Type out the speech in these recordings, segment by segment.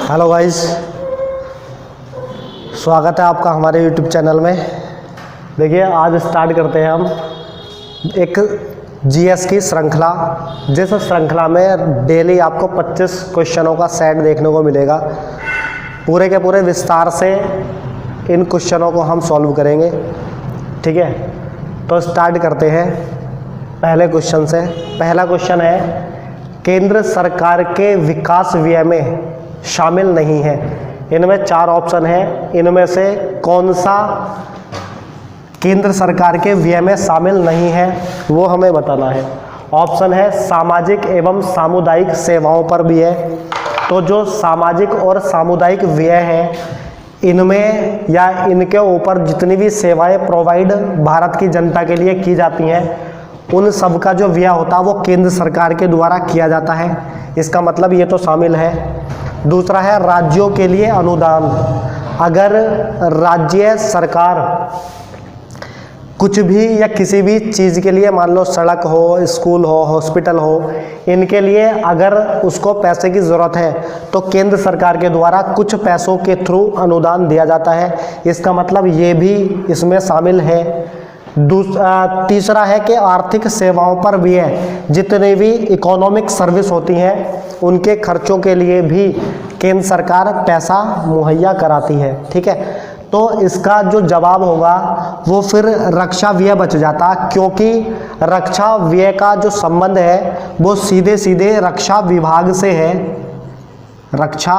Hello guys, स्वागत है आपका हमारे यूट्यूब चैनल में। देखिए, आज स्टार्ट करते हैं हम एक जीएस की श्रृंखला, जिस श्रृंखला में डेली आपको 25 क्वेश्चनों का सेट देखने को मिलेगा। पूरे के पूरे विस्तार से इन क्वेश्चनों को हम सॉल्व करेंगे। ठीक है, तो स्टार्ट करते हैं पहले क्वेश्चन से। पहला क्वेश्चन है, केंद्र सरकार के विकास व्यय में शामिल नहीं है। इनमें 4 ऑप्शन है, इनमें से कौन सा केंद्र सरकार के व्यय में शामिल नहीं है वो हमें बताना है। ऑप्शन है सामाजिक एवं सामुदायिक सेवाओं पर भी है। तो जो सामाजिक और सामुदायिक व्यय है, इनमें या इनके ऊपर जितनी भी सेवाएं प्रोवाइड भारत की जनता के लिए की जाती हैं, उन सब का जो व्यय होता है वो केंद्र सरकार के द्वारा किया जाता है। इसका मतलब ये तो शामिल है। दूसरा है राज्यों के लिए अनुदान। अगर राज्य सरकार कुछ भी या किसी भी चीज़ के लिए, मान लो सड़क हो, स्कूल हो, हॉस्पिटल हो, इनके लिए अगर उसको पैसे की ज़रूरत है तो केंद्र सरकार के द्वारा कुछ पैसों के थ्रू अनुदान दिया जाता है। इसका मतलब ये भी इसमें शामिल है। तीसरा है कि आर्थिक सेवाओं पर भी है। जितनी भी इकोनॉमिक सर्विस होती हैं उनके खर्चों के लिए भी केंद्र सरकार पैसा मुहैया कराती है। ठीक है, तो इसका जो जवाब होगा वो फिर रक्षा व्यय बच जाता, क्योंकि रक्षा व्यय का जो संबंध है वो सीधे सीधे रक्षा विभाग से है, रक्षा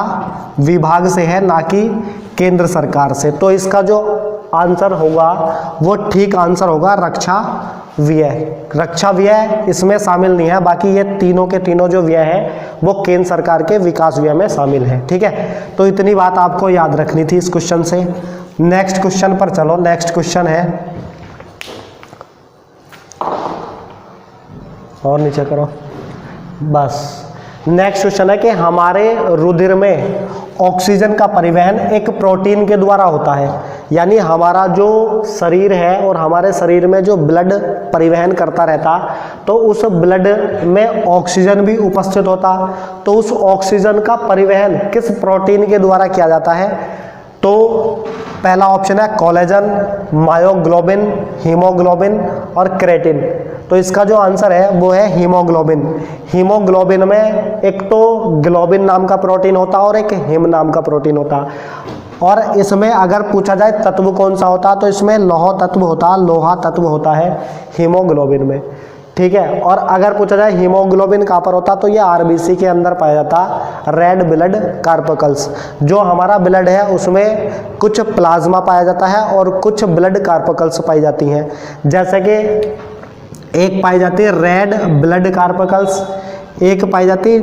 विभाग से है, ना कि केंद्र सरकार से। तो इसका जो आंसर होगा वो ठीक आंसर होगा रक्षा व्यय। रक्षा व्यय इसमें शामिल नहीं है, बाकी ये तीनों के तीनों जो व्यय है वो केंद्र सरकार के विकास व्यय में शामिल है। ठीक है, तो इतनी बात आपको याद रखनी थी इस क्वेश्चन से। नेक्स्ट क्वेश्चन पर चलो। नेक्स्ट क्वेश्चन है, और नीचे करो बस। नेक्स्ट क्वेश्चन है कि हमारे रुधिर में ऑक्सीजन का परिवहन एक प्रोटीन के द्वारा होता है। यानी हमारा जो शरीर है और हमारे शरीर में जो ब्लड परिवहन करता रहता, तो उस ब्लड में ऑक्सीजन भी उपस्थित होता। तो उस ऑक्सीजन का परिवहन किस प्रोटीन के द्वारा किया जाता है? तो पहला ऑप्शन है कोलेजन, मायोग्लोबिन, हीमोग्लोबिन और क्रेटिन। तो इसका जो आंसर है वो है हीमोग्लोबिन। हीमोग्लोबिन में एक तो ग्लोबिन नाम का प्रोटीन होता और एक हीम नाम का प्रोटीन होता। और इसमें अगर पूछा जाए तत्व कौन सा होता, तो इसमें लौह तत्व होता, लोहा तत्व होता है हीमोग्लोबिन में। ठीक है, और अगर पूछा जाए हीमोग्लोबिन कहाँ पर होता, तो ये आरबीसी के अंदर पाया जाता, रेड ब्लड कार्पकल्स। जो हमारा ब्लड है उसमें कुछ प्लाज्मा पाया जाता है और कुछ ब्लड कार्पकल्स पाई जाती हैं। जैसे कि एक पाई जाती है रेड ब्लड कार्पकल्स, एक पाई जाती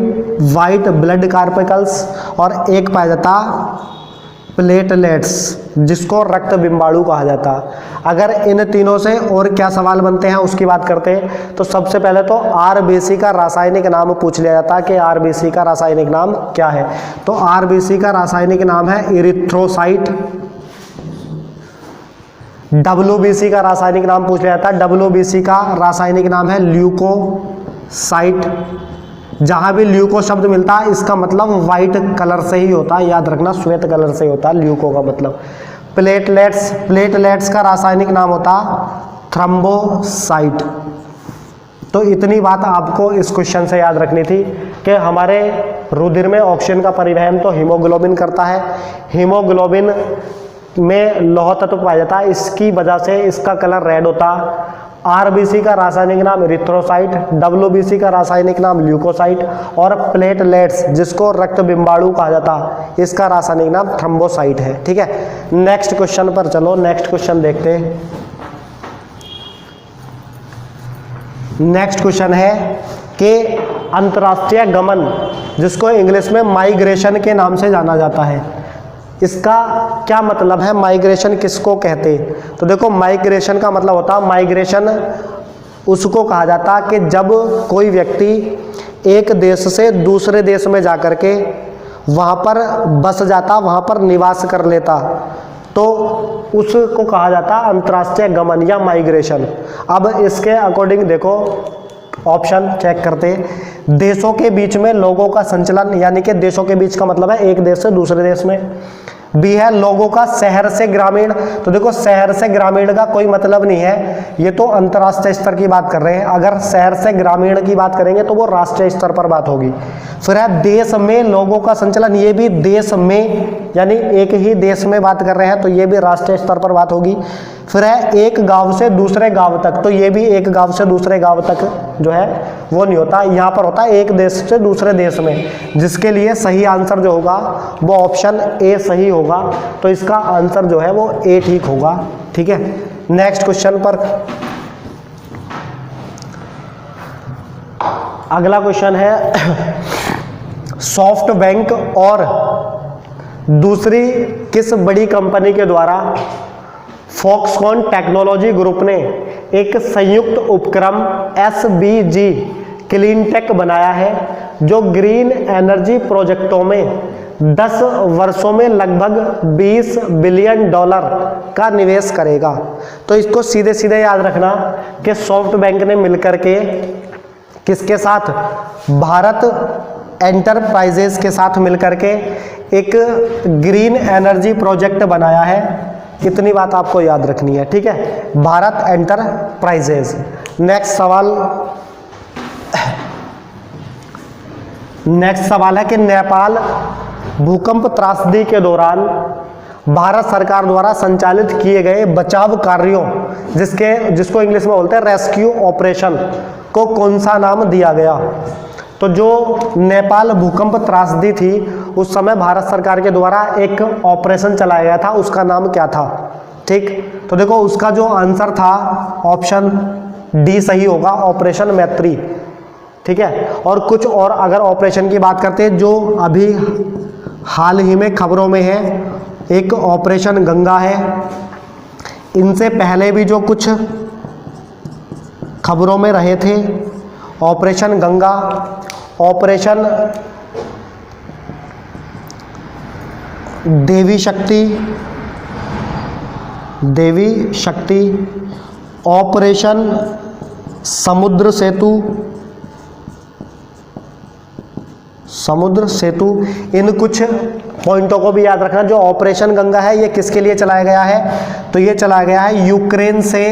वाइट ब्लड कार्पकल्स और एक पाया जाता प्लेटलेट्स, जिसको रक्त बिंबाणु कहा जाता। अगर इन तीनों से और क्या सवाल बनते हैं उसकी बात करते हैं, तो सबसे पहले तो आरबीसी का रासायनिक नाम पूछ लिया जाता कि आरबीसी का रासायनिक नाम क्या है। तो आरबीसी का रासायनिक नाम है इरिथ्रोसाइट। डब्ल्यूबीसी का रासायनिक नाम पूछ लिया जाता है, डब्ल्यूबीसी का रासायनिक नाम है ल्यूकोसाइट। जहां भी ल्यूको शब्द मिलता है इसका मतलब वाइट कलर से ही होता है, याद रखना, श्वेत कलर से होता है ल्यूको का मतलब। प्लेटलेट्स, प्लेटलेट्स का रासायनिक नाम होता थ्रोम्बोसाइट। तो इतनी बात आपको इस क्वेश्चन से याद रखनी थी कि हमारे रुधिर में ऑक्सीजन का परिवहन तो हीमोग्लोबिन करता है। हीमोग्लोबिन में लौह तत्व पाया जाता है, इसकी वजह से इसका कलर रेड होता। आरबीसी का रासायनिक नाम इरिथ्रोसाइट, डब्ल्यूबीसी का रासायनिक नाम ल्यूकोसाइट और प्लेटलेट्स, जिसको रक्त बिंबाणु कहा जाता, इसका रासायनिक नाम थ्रोम्बोसाइट है। ठीक है, नेक्स्ट क्वेश्चन पर चलो। नेक्स्ट क्वेश्चन देखते हैं। नेक्स्ट क्वेश्चन है कि अंतर्राष्ट्रीय गमन, जिसको इंग्लिश में माइग्रेशन के नाम से जाना जाता है, इसका क्या मतलब है? माइग्रेशन किसको कहते हैं? तो देखो, माइग्रेशन का मतलब होता है, माइग्रेशन उसको कहा जाता कि जब कोई व्यक्ति एक देश से दूसरे देश में जाकर के वहाँ पर बस जाता, वहाँ पर निवास कर लेता, तो उसको कहा जाता अंतर्राष्ट्रीय गमन या माइग्रेशन। अब इसके अकॉर्डिंग देखो, ऑप्शन चेक करते हैं। देशों के बीच में लोगों का संचलन, यानी कि देशों के बीच का मतलब है एक देश से दूसरे देश में। बी है लोगों का शहर से ग्रामीण। तो देखो शहर से ग्रामीण का कोई मतलब नहीं है, ये तो अंतर्राष्ट्रीय स्तर की बात कर रहे हैं। अगर शहर से ग्रामीण की बात करेंगे तो वो राष्ट्रीय स्तर पर बात होगी। फिर है देश में लोगों का संचलन, ये भी देश में यानी एक ही देश में बात कर रहे हैं तो ये भी राष्ट्रीय स्तर पर बात होगी। फिर है एक गांव से दूसरे गांव तक, तो ये भी एक गांव से दूसरे गांव तक जो है वो नहीं होता, यहाँ पर होता है एक देश से दूसरे देश में, जिसके लिए सही आंसर जो होगा वो ऑप्शन ए सही होगा। तो इसका आंसर जो है वो ए ठीक होगा। ठीक है, नेक्स्ट क्वेश्चन पर अगला क्वेश्चन है सॉफ्ट बैंक और दूसरी किस बड़ी कंपनी के द्वारा फॉक्सकॉन टेक्नोलॉजी ग्रुप ने एक संयुक्त उपक्रम SBG क्लीनटेक बनाया है, जो ग्रीन एनर्जी प्रोजेक्टों में 10 वर्षों में लगभग $20 बिलियन का निवेश करेगा। तो इसको सीधे सीधे याद रखना कि सॉफ्ट बैंक ने मिलकर के किसके साथ, भारत एंटरप्राइजेस के साथ मिलकर के एक ग्रीन एनर्जी प्रोजेक्ट बनाया है। इतनी बात आपको याद रखनी है। ठीक है, भारत एंटरप्राइजेस। नेक्स्ट सवाल है कि नेपाल भूकंप त्रासदी के दौरान भारत सरकार द्वारा संचालित किए गए बचाव कार्यों, जिसको इंग्लिश में बोलते हैं रेस्क्यू ऑपरेशन, को कौन सा नाम दिया गया। तो जो नेपाल भूकंप त्रासदी थी उस समय भारत सरकार के द्वारा एक ऑपरेशन चलाया गया था, उसका नाम क्या था। ठीक, तो देखो उसका जो आंसर था ऑप्शन डी सही होगा, ऑपरेशन मैत्री। ठीक है, और कुछ और अगर ऑपरेशन की बात करते हैं जो अभी हाल ही में खबरों में है, एक ऑपरेशन गंगा है। इनसे पहले भी जो कुछ खबरों में रहे थे, ऑपरेशन गंगा, ऑपरेशन देवी शक्ति, ऑपरेशन समुद्र सेतु। इन कुछ पॉइंटों को भी याद रखना। जो ऑपरेशन गंगा है ये किसके लिए चलाया गया है, तो ये चलाया गया है यूक्रेन से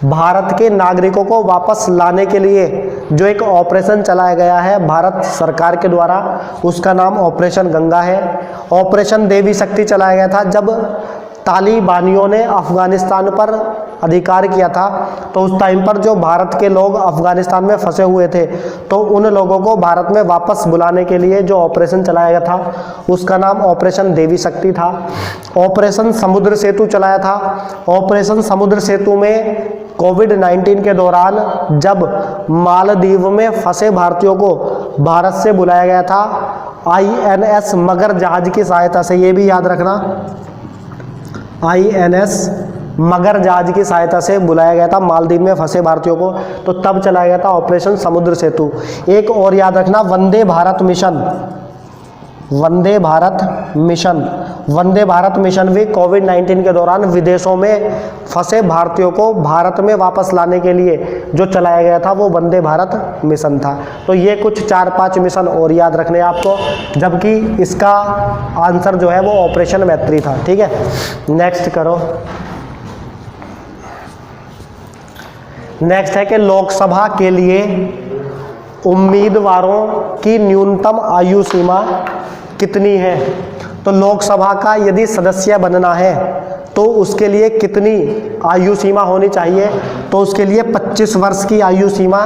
भारत के नागरिकों को वापस लाने के लिए जो एक ऑपरेशन चलाया गया है भारत सरकार के द्वारा, उसका नाम ऑपरेशन गंगा है। ऑपरेशन देवी शक्ति चलाया गया था जब तालिबानियों ने अफगानिस्तान पर अधिकार किया था, तो उस टाइम पर जो भारत के लोग अफगानिस्तान में फंसे हुए थे, तो उन लोगों को भारत में वापस बुलाने के लिए जो ऑपरेशन चलाया गया था उसका नाम ऑपरेशन देवी शक्ति था। ऑपरेशन समुद्र सेतु चलाया था। ऑपरेशन समुद्र सेतु में कोविड-19 के दौरान जब मालदीव में फंसे भारतीयों को भारत से बुलाया गया था INS मगर जहाज की सहायता से, ये भी याद रखना, INS मगर जहाज की सहायता से बुलाया गया था मालदीव में फंसे भारतीयों को, तो तब चलाया गया था ऑपरेशन समुद्र सेतु। एक और याद रखना, वंदे भारत मिशन भी कोविड-19 के दौरान विदेशों में फंसे भारतीयों को भारत में वापस लाने के लिए जो चलाया गया था वो वंदे भारत मिशन था। तो ये कुछ 4-5 मिशन और याद रखने आपको, जबकि इसका आंसर जो है वो ऑपरेशन मैत्री था। ठीक है, नेक्स्ट करो। नेक्स्ट है कि लोकसभा के लिए उम्मीदवारों की न्यूनतम आयु सीमा कितनी है। तो लोकसभा का यदि सदस्य बनना है तो उसके लिए कितनी आयु सीमा होनी चाहिए, तो उसके लिए 25 वर्ष की आयु सीमा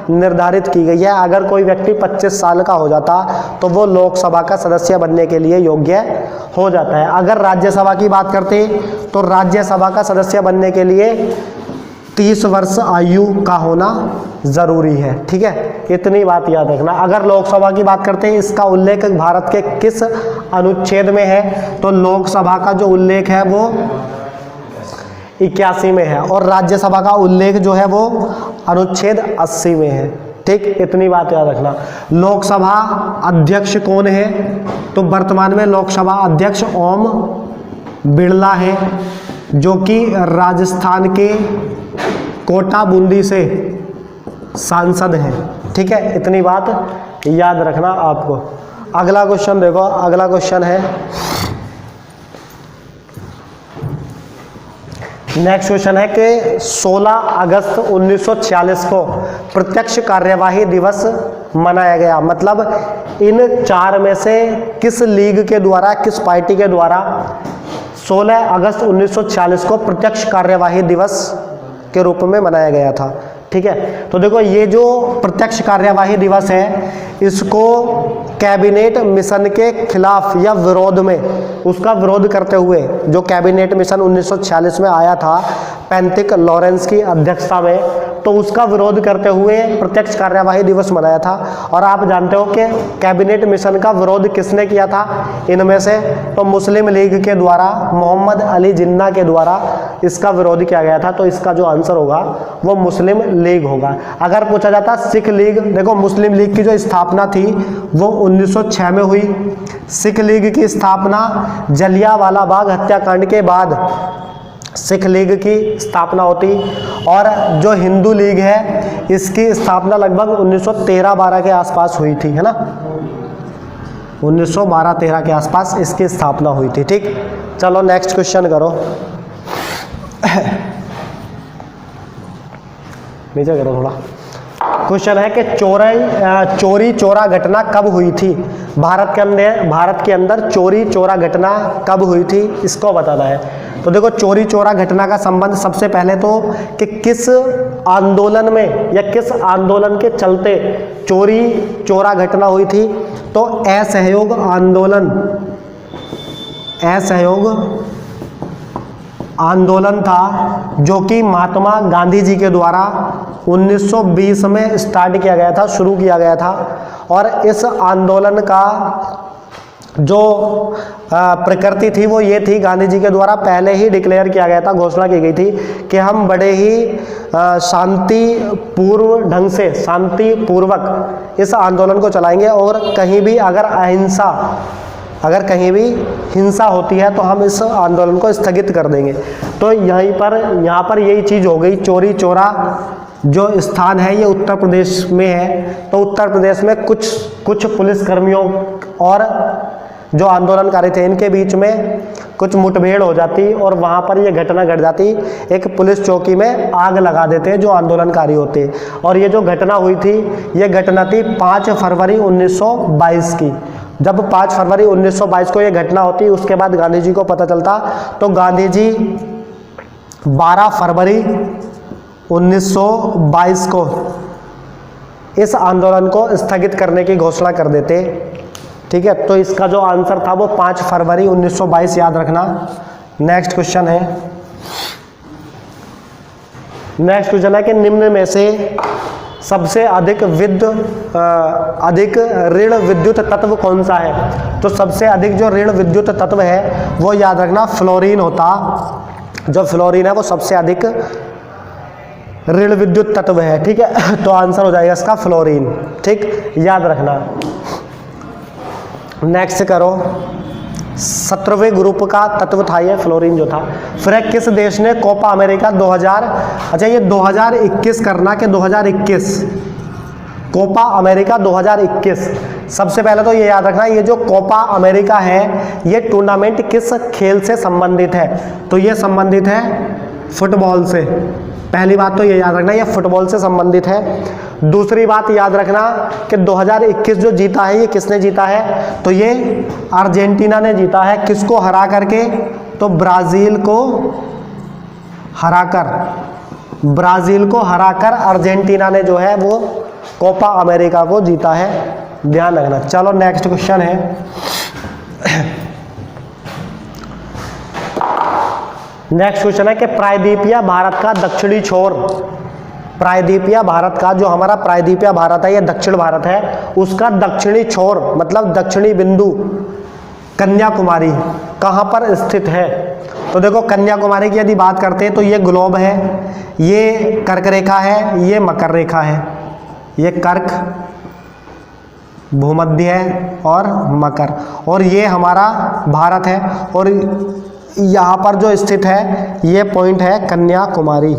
निर्धारित की गई है। अगर कोई व्यक्ति 25 साल का हो जाता तो वो लोकसभा का सदस्य बनने के लिए योग्य हो जाता है। अगर राज्यसभा की बात करते तो राज्यसभा का सदस्य बनने के लिए 30 वर्ष आयु का होना ज़रूरी है। ठीक है, इतनी बात याद रखना। अगर लोकसभा की बात करते हैं, इसका उल्लेख भारत के किस अनुच्छेद में है, तो लोकसभा का जो उल्लेख है वो 81 में है और राज्यसभा का उल्लेख जो है वो अनुच्छेद 80 में है। ठीक, इतनी बात याद रखना। लोकसभा अध्यक्ष कौन है, तो वर्तमान में लोकसभा अध्यक्ष ओम बिरला है, जो कि राजस्थान के कोटा बूंदी से सांसद हैं। ठीक है, इतनी बात याद रखना आपको। अगला क्वेश्चन देखो, अगला क्वेश्चन है, नेक्स्ट क्वेश्चन है कि 16 अगस्त 1946 को प्रत्यक्ष कार्यवाही दिवस मनाया गया। मतलब इन चार में से किस लीग के द्वारा, किस पार्टी के द्वारा 16 अगस्त 1946 को प्रत्यक्ष कार्यवाही दिवस के रूप में मनाया गया था। ठीक है, तो देखो ये जो प्रत्यक्ष कार्यवाही दिवस है, इसको कैबिनेट मिशन के खिलाफ या विरोध में, उसका विरोध करते हुए जो कैबिनेट मिशन 1946 में आया था पेंटिक लॉरेंस की अध्यक्षता में, तो उसका विरोध करते हुए प्रत्यक्ष कार्यवाही दिवस मनाया था। और आप जानते हो कि कैबिनेट मिशन का विरोध किसने किया था इनमें से, तो मुस्लिम लीग के द्वारा, मोहम्मद अली जिन्ना के द्वारा इसका विरोध किया गया था। तो इसका जो आंसर होगा वो मुस्लिम लीग होगा। अगर पूछा जाता सिख लीग, देखो मुस्लिम लीग की जो स्थापना थी वो 1906 में हुई। सिख लीग की स्थापना जलियांवाला बाग हत्याकांड के बाद सिख लीग की स्थापना होती, और जो हिंदू लीग है इसकी स्थापना लगभग 1913-12 के आसपास हुई थी, है ना, 1912-13 के आसपास इसकी स्थापना हुई थी। ठीक, चलो नेक्स्ट क्वेश्चन करो। नीचे करो थोड़ा। क्वेश्चन है कि चोरी चोरा घटना कब हुई थी भारत के अंदर चोरी चोरा घटना कब हुई थी, इसको बताना है। तो देखो चोरी चोरा घटना का संबंध सबसे पहले तो कि किस आंदोलन में या किस आंदोलन के चलते चोरी चोरा घटना हुई थी, तो असहयोग आंदोलन था, जो कि महात्मा गांधी जी के द्वारा 1920 में स्टार्ट किया गया था, शुरू किया गया था। और इस आंदोलन का जो प्रकृति थी वो ये थी, गांधी जी के द्वारा पहले ही डिक्लेयर किया गया था, घोषणा की गई थी कि हम बड़े ही शांतिपूर्व ढंग से, शांतिपूर्वक इस आंदोलन को चलाएंगे, और कहीं भी अगर कहीं भी हिंसा होती है तो हम इस आंदोलन को स्थगित कर देंगे। तो यहाँ पर यही चीज़ हो गई। चोरी चोरा जो स्थान है ये उत्तर प्रदेश में है, तो उत्तर प्रदेश में कुछ पुलिसकर्मियों और जो आंदोलनकारी थे इनके बीच में कुछ मुठभेड़ हो जाती, और वहाँ पर ये घटना घट जाती। एक पुलिस चौकी में आग लगा देते जो आंदोलनकारी होते। और ये जो घटना हुई थी, ये घटना थी 5 फरवरी 1922 की। जब 5 फरवरी 1922 को ये घटना होती, उसके बाद गांधी जी को पता चलता, तो गांधी जी 12 फरवरी 1922 को इस आंदोलन को स्थगित करने की घोषणा कर देते। ठीक है, तो इसका जो आंसर था वो 5 फरवरी 1922, याद रखना। नेक्स्ट क्वेश्चन है कि निम्न में से सबसे अधिक ऋण विद्युत तत्व कौन सा है। तो सबसे अधिक जो ऋण विद्युत तत्व है वो याद रखना फ्लोरीन होता। जो फ्लोरीन है वो सबसे अधिक ऋण विद्युत तत्व है। ठीक है, तो आंसर हो जाएगा इसका फ्लोरीन। ठीक, याद रखना। नेक्स्ट करो। 17वें ग्रुप का तत्व था ये फ्लोरीन जो था। फिर किस देश ने कोपा अमेरिका 2021 करना कि 2021 कोपा अमेरिका 2021। सबसे पहले तो ये याद रखना, ये जो कोपा अमेरिका है ये टूर्नामेंट किस खेल से संबंधित है। तो ये संबंधित है फुटबॉल से। पहली बात तो ये याद रखना, ये फुटबॉल से संबंधित है। दूसरी बात याद रखना कि 2021 जो जीता है ये किसने जीता है, तो ये अर्जेंटीना ने जीता है। किसको हरा करके, तो ब्राज़ील को हराकर अर्जेंटीना ने जो है वो कोपा अमेरिका को जीता है, ध्यान रखना। चलो नेक्स्ट क्वेश्चन है। नेक्स्ट क्वेश्चन है कि प्रायद्वीपीय भारत का दक्षिणी छोर, प्रायद्वीपीय भारत का जो हमारा प्रायद्वीपीय भारत है ये दक्षिण भारत है, उसका दक्षिणी छोर मतलब दक्षिणी बिंदु कन्याकुमारी कहाँ पर स्थित है। तो देखो कन्याकुमारी की यदि बात करते हैं तो ये ग्लोब है, ये कर्क रेखा है, ये मकर रेखा है, ये कर्क भूमध्य है और मकर, और ये हमारा भारत है। और यहाँ पर जो स्थित है ये पॉइंट है कन्याकुमारी।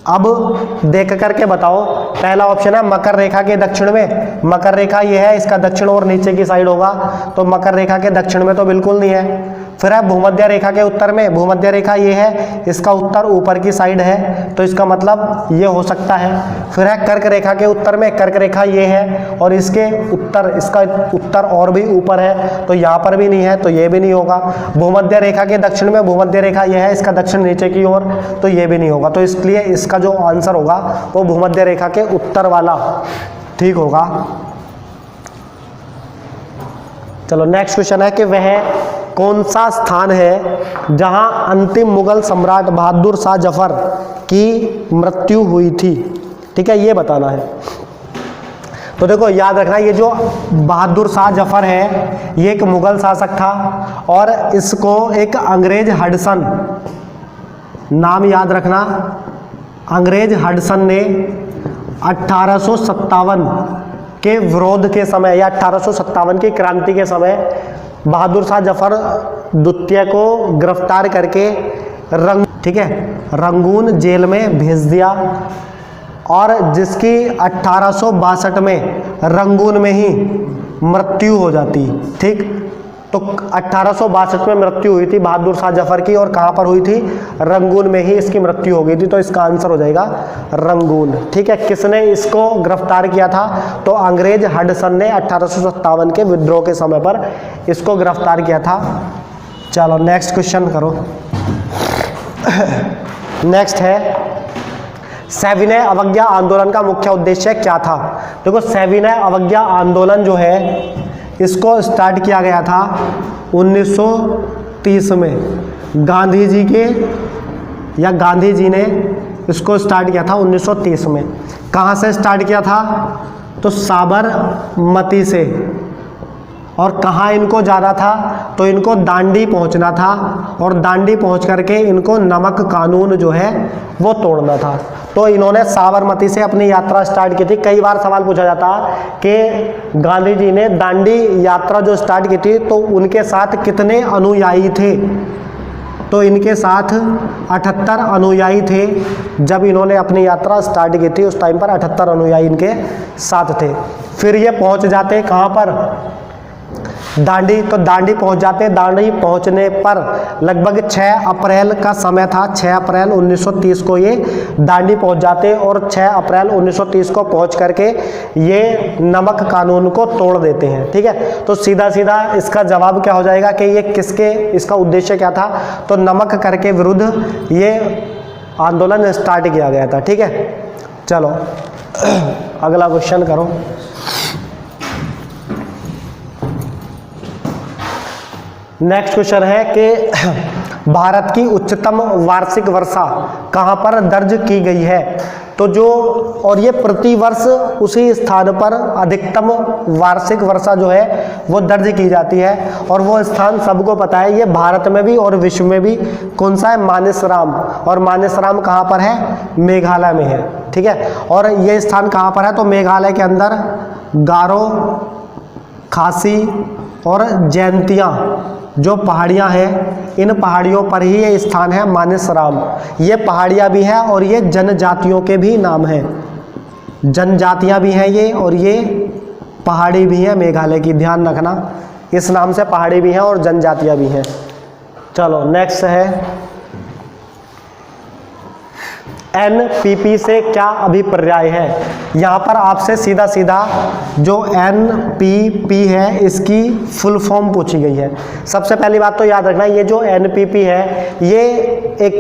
अब देख करके बताओ, पहला ऑप्शन है मकर रेखा के दक्षिण में, मकर रेखा ये है, इसका दक्षिण और नीचे की साइड होगा, तो मकर रेखा के दक्षिण में तो बिल्कुल नहीं है। फिर है भूमध्य रेखा के उत्तर में, भूमध्य रेखा ये है, इसका उत्तर ऊपर की साइड है, तो इसका मतलब ये हो सकता है। फिर है कर्क रेखा के उत्तर में, कर्क रेखा ये है और इसके उत्तर, इसका उत्तर और भी ऊपर है, तो यहाँ पर भी नहीं है, तो ये भी नहीं होगा। भूमध्य रेखा के दक्षिण में, भूमध्य रेखा ये है, इसका दक्षिण नीचे की ओर, तो ये भी नहीं होगा। तो इसलिए इसका जो आंसर होगा वो भूमध्य रेखा के उत्तर वाला ठीक होगा। चलो नेक्स्ट क्वेश्चन है कि वह कौन सा स्थान है जहां अंतिम मुगल सम्राट बहादुर शाह जफर की मृत्यु हुई थी। ठीक है, ये बताना है। तो देखो याद रखना, ये जो बहादुर शाह जफर है ये एक मुगल शासक था और इसको एक अंग्रेज हडसन, नाम याद रखना, अंग्रेज हडसन ने 1857 के विरोध के समय या 1857 की क्रांति के समय बहादुर शाह जफर द्वितीय को गिरफ्तार करके रंगून जेल में भेज दिया और जिसकी 1862 में रंगून में ही मृत्यु हो जाती। ठीक, तो 1862 में मृत्यु हुई थी बहादुर शाह जफर की, और कहाँ पर हुई थी? रंगून में ही इसकी मृत्यु हो गई थी, तो इसका आंसर हो जाएगा रंगून। ठीक है, किसने इसको गिरफ्तार किया था? तो अंग्रेज हडसन ने 1857 के विद्रोह के समय पर इसको गिरफ्तार किया था। चलो नेक्स्ट क्वेश्चन करो। नेक्स्ट है सविनय अवज्ञा आंदोलन का मुख्य उद्देश्य क्या था? देखो सविनय अवज्ञा आंदोलन जो है इसको स्टार्ट किया गया था 1930 में। गांधी जी ने इसको स्टार्ट किया था 1930 में। कहाँ से स्टार्ट किया था? तो साबरमती से। और कहाँ इनको जाना था? तो इनको दांडी पहुंचना था और दांडी पहुंच करके इनको नमक कानून जो है वो तोड़ना था। तो इन्होंने साबरमती से अपनी यात्रा स्टार्ट की थी। कई बार सवाल पूछा जाता कि गांधी जी ने दांडी यात्रा जो स्टार्ट की थी तो उनके साथ कितने अनुयायी थे? तो इनके साथ 78 अनुयायी थे। जब इन्होंने अपनी यात्रा स्टार्ट की थी उस टाइम पर 78 अनुयायी इनके साथ थे। फिर ये पहुंच जाते कहाँ पर? दांडी। तो दांडी पहुंच जाते। दांडी पहुंचने पर लगभग 6 अप्रैल का समय था। 6 अप्रैल 1930 को ये दांडी पहुंच जाते और 6 अप्रैल 1930 को पहुंच करके ये नमक कानून को तोड़ देते हैं। ठीक है, तो सीधा सीधा इसका जवाब क्या हो जाएगा कि ये किसके, इसका उद्देश्य क्या था? तो नमक कर के विरुद्ध ये आंदोलन स्टार्ट किया गया था। ठीक है, चलो अगला क्वेश्चन करो। नेक्स्ट क्वेश्चन है कि भारत की उच्चतम वार्षिक वर्षा कहाँ पर दर्ज की गई है? तो जो, और ये प्रतिवर्ष उसी स्थान पर अधिकतम वार्षिक वर्षा जो है वो दर्ज की जाती है और वो स्थान सबको पता है, ये भारत में भी और विश्व में भी। कौन सा है? मानेसराम। और मानेसराम कहाँ पर है? मेघालय में है। ठीक है, और ये स्थान कहाँ पर है? तो मेघालय के अंदर गारो, खासी और जैंतिया जो पहाड़ियाँ हैं, इन पहाड़ियों पर ही ये स्थान है मानेसराम। ये पहाड़ियाँ भी हैं और ये जनजातियों के भी नाम हैं। जनजातियाँ भी हैं ये, और ये पहाड़ी भी हैं मेघालय की, ध्यान रखना। इस नाम से पहाड़ी भी हैं और जनजातियाँ भी हैं। चलो नेक्स्ट है NPP से क्या अभिप्राय है? यहाँ पर आपसे सीधा सीधा जो NPP है इसकी फुल फॉर्म पूछी गई है। सबसे पहली बात तो याद रखना, ये जो NPP है ये एक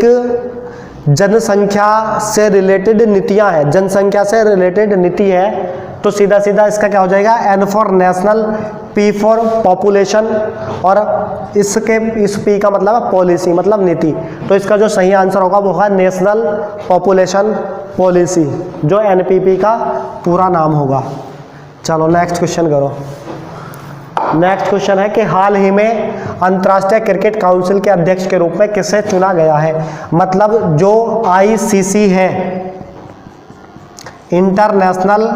जनसंख्या से रिलेटेड नीतियाँ हैं, जनसंख्या से रिलेटेड नीति है। तो सीधा सीधा इसका क्या हो जाएगा? N for national, P for population, और इस P का मतलब है पॉलिसी, मतलब नीति। तो इसका जो सही आंसर होगा वो होगा नेशनल पॉपुलेशन पॉलिसी, जो NPP का पूरा नाम होगा। चलो नेक्स्ट क्वेश्चन करो। नेक्स्ट क्वेश्चन है कि हाल ही में अंतर्राष्ट्रीय क्रिकेट काउंसिल के अध्यक्ष के रूप में किसे चुना गया है? मतलब जो ICC है, इंटरनेशनल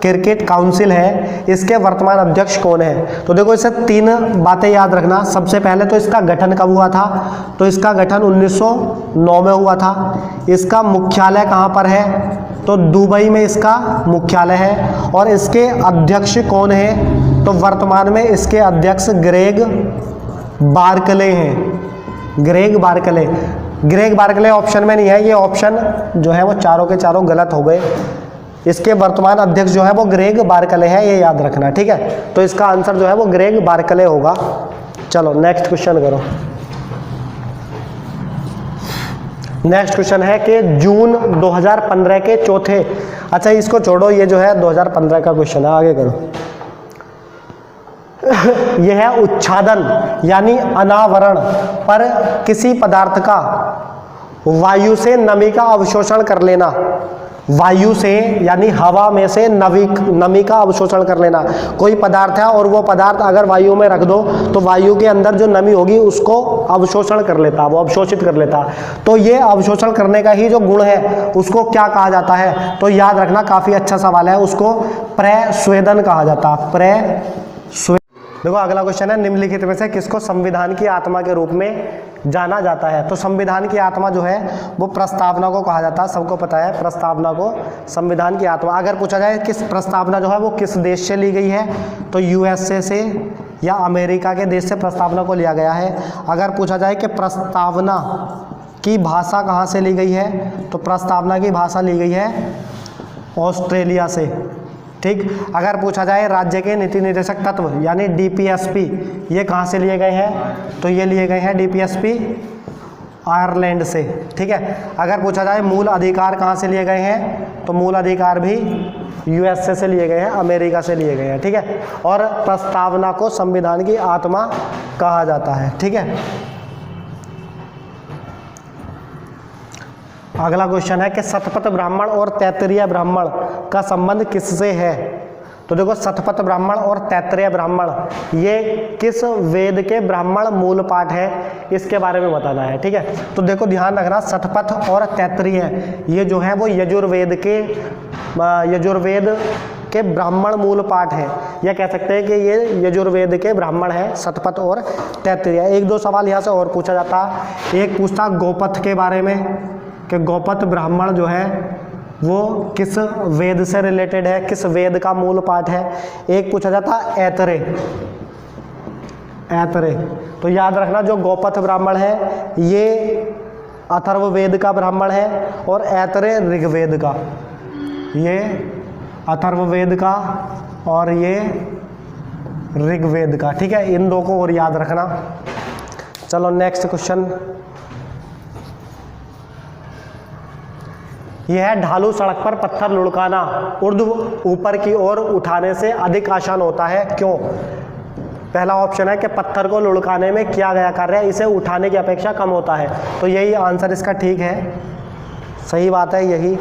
क्रिकेट काउंसिल है, इसके वर्तमान अध्यक्ष कौन है? तो देखो इसे 3 बातें याद रखना। सबसे पहले तो इसका गठन कब हुआ था? तो इसका गठन 1909 में हुआ था। इसका मुख्यालय कहाँ पर है? तो दुबई में इसका मुख्यालय है। और इसके अध्यक्ष कौन है? तो वर्तमान में इसके अध्यक्ष ग्रेग बार्कले हैं। Greg Barclay. Greg Barclay option में नहीं है, ये ऑप्शन जो है वो चारों के चारों गलत हो गए। इसके वर्तमान अध्यक्ष जो है वो ग्रेग बार्कले है, ये याद रखना, ठीक है। तो इसका आंसर जो है वो ग्रेग बार्कले होगा। चलो नेक्स्ट क्वेश्चन करो। नेक्स्ट क्वेश्चन है कि जून 2015 के चौथे, अच्छा इसको छोड़ो, ये जो है 2015 का क्वेश्चन है, आगे करो। यह है उच्छादन यानी अनावरण पर किसी पदार्थ का वायु से नमी का अवशोषण कर लेना। वायु से यानी हवा में से नमी का अवशोषण कर लेना। कोई पदार्थ है और वो पदार्थ अगर वायु में रख दो तो वायु के अंदर जो नमी होगी उसको अवशोषण कर लेता, वो अवशोषित कर लेता। तो ये अवशोषण करने का ही जो गुण है उसको क्या कहा जाता है? तो याद रखना, काफ़ी अच्छा सवाल है, उसको प्रस्वेदन कहा जाता है। प्रस्वेदन। देखो अगला क्वेश्चन है, निम्नलिखित में से किसको संविधान की आत्मा के रूप में जाना जाता है? तो संविधान की आत्मा जो है वो प्रस्तावना को कहा जाता है, सबको पता है प्रस्तावना को संविधान की आत्मा। अगर पूछा जाए किस प्रस्तावना जो है वो किस देश से ली गई है, तो यूएसए से या अमेरिका के देश से प्रस्तावना को लिया गया है। अगर पूछा जाए कि प्रस्तावना की भाषा कहाँ से ली गई है, तो प्रस्तावना की भाषा ली गई है ऑस्ट्रेलिया से, ठीक। अगर पूछा जाए राज्य के नीति निर्देशक तत्व यानी डीपीएसपी, ये कहाँ से लिए गए हैं, तो ये लिए गए हैं डीपीएसपी आयरलैंड से, ठीक है। अगर पूछा जाए मूल अधिकार कहाँ से लिए गए हैं, तो मूल अधिकार भी यूएसए से लिए गए हैं, अमेरिका से लिए गए हैं, ठीक है। और प्रस्तावना को संविधान की आत्मा कहा जाता है, ठीक है। अगला क्वेश्चन है कि शतपथ ब्राह्मण और तैत्तिरीय ब्राह्मण का संबंध किससे है? तो देखो शतपथ ब्राह्मण और तैत्तिरीय ब्राह्मण ये किस वेद के ब्राह्मण मूल पाठ है, इसके बारे में बताना है, ठीक है। तो देखो ध्यान रखना, शतपथ और तैत्तिरीय ये जो है वो यजुर्वेद के ब्राह्मण मूल पाठ है, या कह सकते हैं कि ये यजुर्वेद के ब्राह्मण है, शतपथ और तैत्तिरीय। 1-2 सवाल यहाँ से और पूछा जाता। एक पूछता गोपथ के बारे में कि गोपथ ब्राह्मण जो है वो किस वेद से रिलेटेड है, किस वेद का मूल पाठ है। एक पूछा जाता ऐतरे। ऐतरे तो याद रखना, जो गोपथ ब्राह्मण है ये अथर्ववेद का ब्राह्मण है और ऐतरे ऋग्वेद का, ये अथर्ववेद का और ये ऋग्वेद का, ठीक है। इन दो को और याद रखना। चलो नेक्स्ट क्वेश्चन, यह है ढालू सड़क पर पत्थर लुढ़काना ऊर्ध्व ऊपर की ओर उठाने से अधिक आसान होता है, क्यों? पहला ऑप्शन है कि पत्थर को लुढ़काने में किया गया कार्य इसे उठाने की अपेक्षा कम होता है, तो यही आंसर इसका ठीक है, सही बात है यही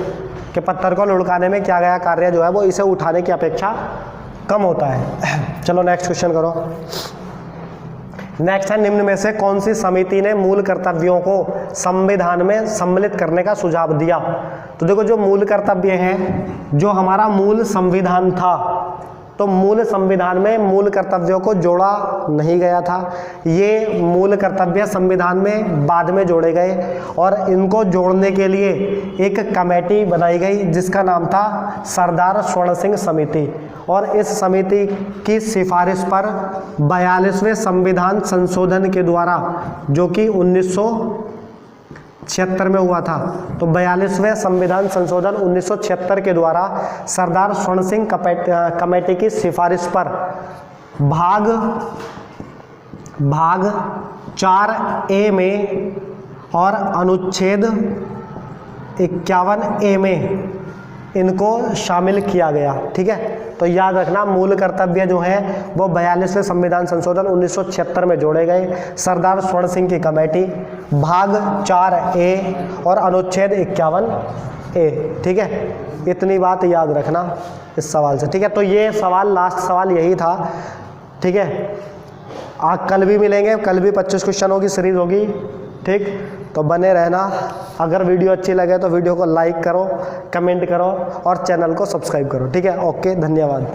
कि पत्थर को लुढ़काने में किया गया कार्य जो है वो इसे उठाने की अपेक्षा कम होता है। चलो नेक्स्ट क्वेश्चन करो। नेक्स्ट है, निम्न में से कौन सी समिति ने मूल कर्तव्यों को संविधान में सम्मिलित करने का सुझाव दिया? तो देखो जो मूल कर्तव्य हैं, जो हमारा मूल संविधान था, तो मूल संविधान में मूल कर्तव्यों को जोड़ा नहीं गया था। ये मूल कर्तव्य संविधान में बाद में जोड़े गए और इनको जोड़ने के लिए एक कमेटी बनाई गई जिसका नाम था सरदार स्वर्ण सिंह समिति, और इस समिति की सिफारिश पर 42वें संविधान संशोधन के द्वारा, जो कि 1976 में हुआ था, तो 42वें संविधान संशोधन 1976 के द्वारा सरदार स्वर्ण सिंह कमेटी की सिफारिश पर भाग 4A में और अनुच्छेद 51A में इनको शामिल किया गया, ठीक है। तो याद रखना, मूल कर्तव्य जो है वो 42वें संविधान संशोधन 1976 में जोड़े गए, सरदार स्वर्ण सिंह की कमेटी, भाग 4A और अनुच्छेद 51A, ठीक है। इतनी बात याद रखना इस सवाल से, ठीक है। तो ये सवाल, लास्ट सवाल यही था, ठीक है। कल भी मिलेंगे, कल भी 25 क्वेश्चनों की सीरीज होगी, ठीक, तो बने रहना। अगर वीडियो अच्छी लगे तो वीडियो को लाइक करो, कमेंट करो और चैनल को सब्सक्राइब करो। ठीक है, ओके, धन्यवाद।